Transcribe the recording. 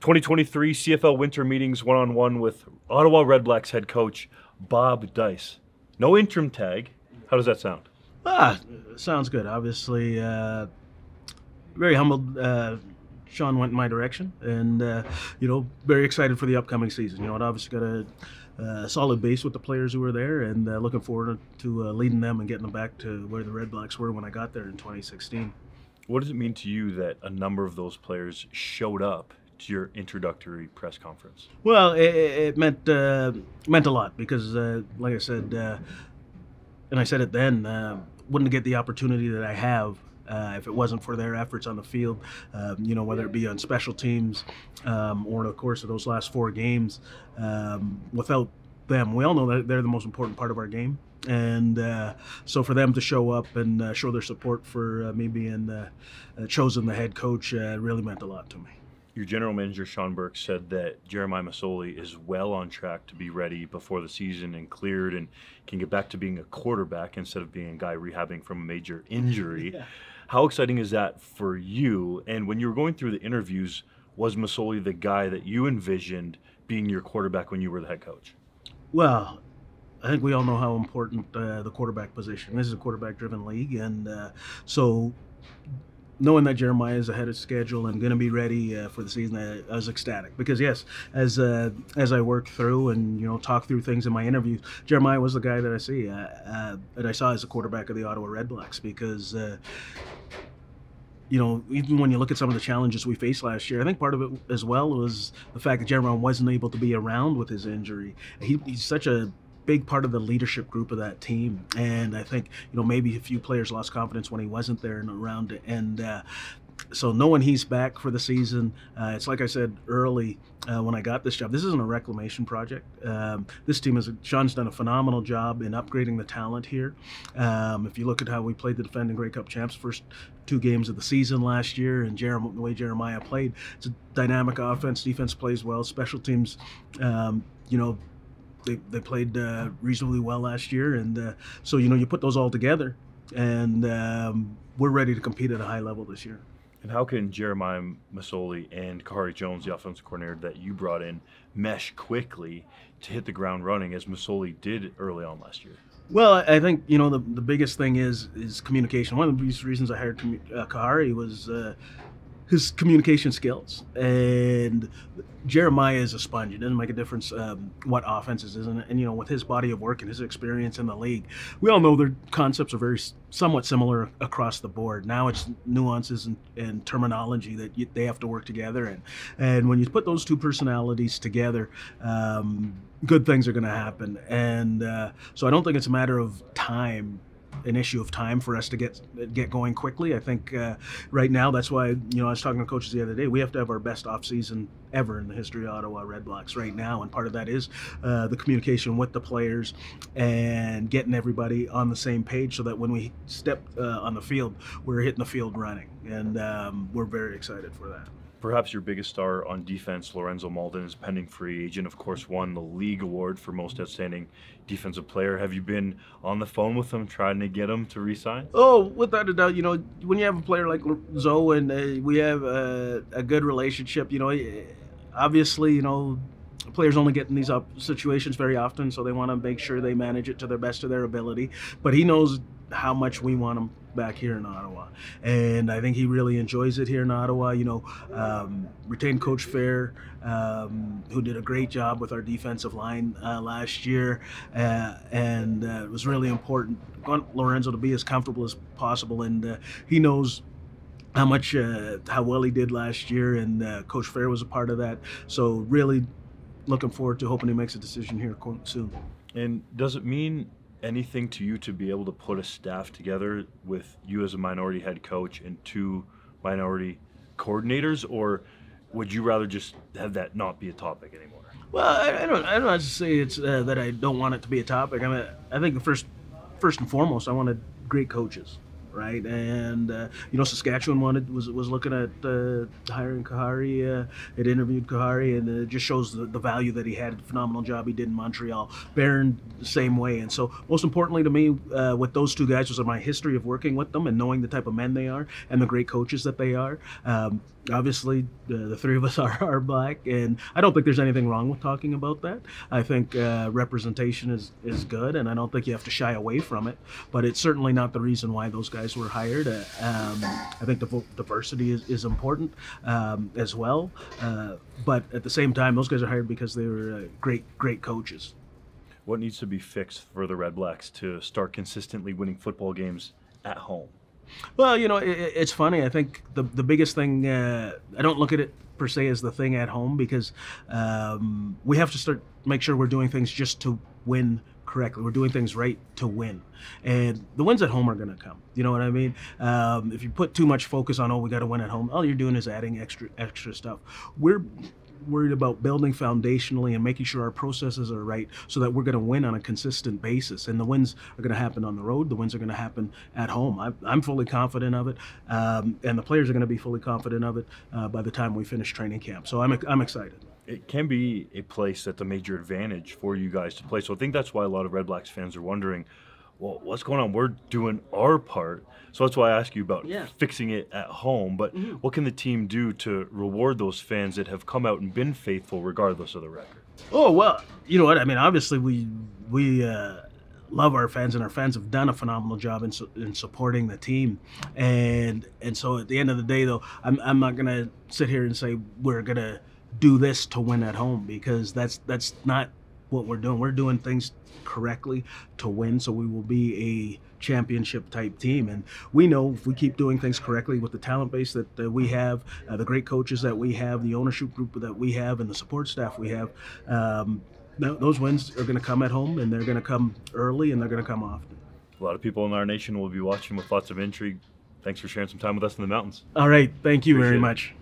2023 CFL Winter Meetings one-on-one with Ottawa Redblacks head coach Bob Dyce. No interim tag. How does that sound? Sounds good. Obviously, very humbled. Sean went in my direction, and very excited for the upcoming season. It obviously got a solid base with the players who were there, and looking forward to leading them and getting them back to where the Redblacks were when I got there in 2016. What does it mean to you that a number of those players showed up to your introductory press conference? Well, it meant a lot because, like I said, and I said it then, wouldn't get the opportunity that I have if it wasn't for their efforts on the field, whether it be on special teams or in the course of those last 4 games. Without them, we all know that they're the most important part of our game. And so for them to show up and show their support for me being chosen the head coach really meant a lot to me. Your general manager, Sean Burke, said that Jeremiah Masoli is well on track to be ready before the season and cleared and can get back to being a quarterback instead of being a guy rehabbing from a major injury. Yeah. How exciting is that for you? And when you were going through the interviews, was Masoli the guy that you envisioned being your quarterback when you were the head coach? Well, I think we all know how important the quarterback position. This is a quarterback-driven league, and so knowing that Jeremiah is ahead of schedule and going to be ready for the season, I was ecstatic. Because yes, as I worked through and talk through things in my interviews, Jeremiah was the guy that I see that I saw as a quarterback of the Ottawa Redblacks. Because even when you look at some of the challenges we faced last year, I think part of it as well was the fact that Jeremiah wasn't able to be around with his injury. He's such a big part of the leadership group of that team, and I think maybe a few players lost confidence when he wasn't there and around, and so knowing he's back for the season, it's like I said early when I got this job, this isn't a reclamation project. This team Sean's done a phenomenal job in upgrading the talent here. If you look at how we played the defending Grey Cup champs first 2 games of the season last year, and the way Jeremiah played, it's a dynamic offense. Defense plays well. Special teams, They played reasonably well last year, and so you put those all together, and we're ready to compete at a high level this year. And how can Jeremiah Masoli and Kahari Jones, the offensive coordinator that you brought in, mesh quickly to hit the ground running as Masoli did early on last year? Well, I think the biggest thing is communication. One of the biggest reasons I hired Kahari was his communication skills, and Jeremiah is a sponge. It doesn't make a difference what offenses is, and with his body of work and his experience in the league, we all know their concepts are somewhat similar across the board. Now it's nuances and terminology that they have to work together, and when you put those 2 personalities together, good things are going to happen. And so I don't think it's a matter of time. An issue of time for us to get going quickly. I think right now, that's why I was talking to coaches the other day. We have to have our best off season ever in the history of Ottawa Redblacks right now, and part of that is the communication with the players and getting everybody on the same page, so that when we step on the field, we're hitting the field running, and we're very excited for that. Perhaps your biggest star on defense, Lorenzo Malden, is pending free agent. Of course, won the league award for most outstanding defensive player. Have you been on the phone with him trying to get him to re-sign? Oh, without a doubt. When you have a player like Zoe and we have a good relationship, obviously, players only get in these situations very often, so they want to make sure they manage it to the best of their ability. But he knows how much we want him back here in Ottawa, and I think he really enjoys it here in Ottawa. Retained Coach Fair, who did a great job with our defensive line last year, and it was really important. I want Lorenzo to be as comfortable as possible, and he knows how well he did last year, and Coach Fair was a part of that. So really looking forward to hoping he makes a decision here soon. And does it mean anything to you to be able to put a staff together with you as a minority head coach and 2 minority coordinators, or would you rather just have that not be a topic anymore? Well, I don't have to say it's that I don't want it to be a topic. I think first and foremost, I wanted great coaches. Right, and Saskatchewan was looking at hiring Kahari. It interviewed Kahari, and it just shows the value that he had. The phenomenal job he did in Montreal. Barron, the same way. And so, most importantly to me, with those 2 guys was my history of working with them and knowing the type of men they are and the great coaches that they are. Obviously, the three of us are black, and I don't think there's anything wrong with talking about that. I think representation is good, and I don't think you have to shy away from it. But it's certainly not the reason why those guys were hired. I think diversity is important as well. But at the same time, those guys are hired because they were great coaches. What needs to be fixed for the Red Blacks to start consistently winning football games at home? Well, it's funny. I think the biggest thing, I don't look at it per se as the thing at home, because we have to make sure we're doing things just to win correctly. We're doing things right to win. And the wins at home are going to come. You know what I mean? If you put too much focus on, we got to win at home, all you're doing is adding extra stuff. We're worried about building foundationally and making sure our processes are right so that we're going to win on a consistent basis. And the wins are going to happen on the road. The wins are going to happen at home. I'm fully confident of it. And the players are going to be fully confident of it by the time we finish training camp. So I'm excited. It can be a place that's a major advantage for you guys to play. So I think that's why a lot of Red Blacks fans are wondering, well, what's going on? We're doing our part. So that's why I ask you about fixing it at home. But what can the team do to reward those fans that have come out and been faithful regardless of the record? Oh, well, you know what? I mean, obviously we love our fans, and our fans have done a phenomenal job in supporting the team. And so at the end of the day, though, I'm not going to sit here and say we're going to do this to win at home, because that's not what we're doing. We're doing things correctly to win, so we will be a championship type team. And we know if we keep doing things correctly with the talent base that we have, the great coaches that we have, the ownership group that we have, and the support staff we have, those wins are going to come at home, and they're going to come early, and they're going to come often. A lot of people in our nation will be watching with lots of intrigue. Thanks for sharing some time with us in the mountains. All right. Thank you very much.